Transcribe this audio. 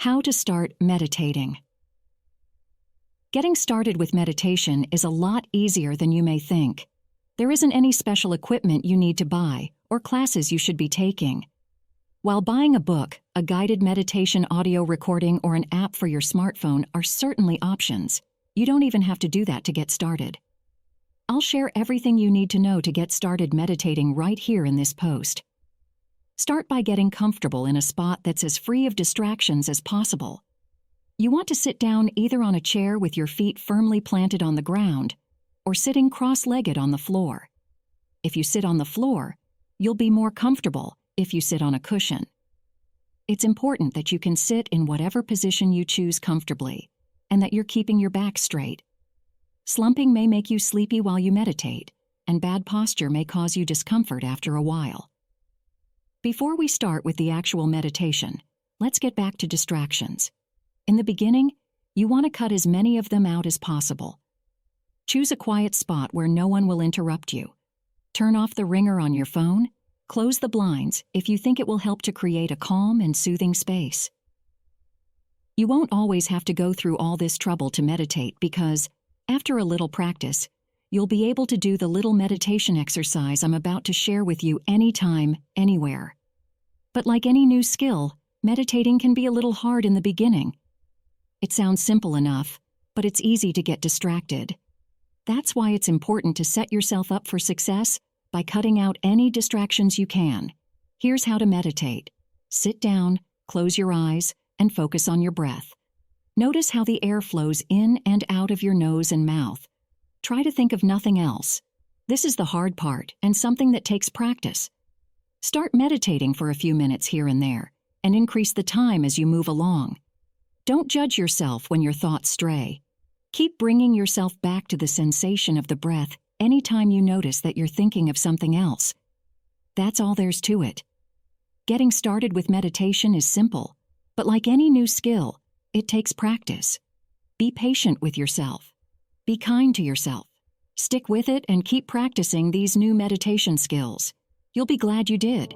How to start meditating. Getting started with meditation is a lot easier than you may think. There isn't any special equipment you need to buy or classes you should be taking. While buying a book, a guided meditation audio recording, or an app for your smartphone are certainly options, you don't even have to do that to get started. I'll share everything you need to know to get started meditating right here in this post. Start by getting comfortable in a spot that's as free of distractions as possible. You want to sit down either on a chair with your feet firmly planted on the ground or sitting cross-legged on the floor. If you sit on the floor, you'll be more comfortable if you sit on a cushion. It's important that you can sit in whatever position you choose comfortably and that you're keeping your back straight. Slumping may make you sleepy while you meditate, and bad posture may cause you discomfort after a while. Before we start with the actual meditation, let's get back to distractions. In the beginning, you want to cut as many of them out as possible. Choose a quiet spot where no one will interrupt you. Turn off the ringer on your phone. Close the blinds if you think it will help to create a calm and soothing space. You won't always have to go through all this trouble to meditate because, after a little practice, you'll be able to do the little meditation exercise I'm about to share with you anytime, anywhere. But like any new skill, meditating can be a little hard in the beginning. It sounds simple enough, but it's easy to get distracted. That's why it's important to set yourself up for success by cutting out any distractions you can. Here's how to meditate. Sit down, close your eyes, and focus on your breath. Notice how the air flows in and out of your nose and mouth. Try to think of nothing else. This is the hard part and something that takes practice. Start meditating for a few minutes here and there, and increase the time as you move along. Don't judge yourself when your thoughts stray. Keep bringing yourself back to the sensation of the breath anytime you notice that you're thinking of something else. That's all there's to it. Getting started with meditation is simple, but like any new skill, it takes practice. Be patient with yourself. Be kind to yourself. Stick with it and keep practicing these new meditation skills. You'll be glad you did.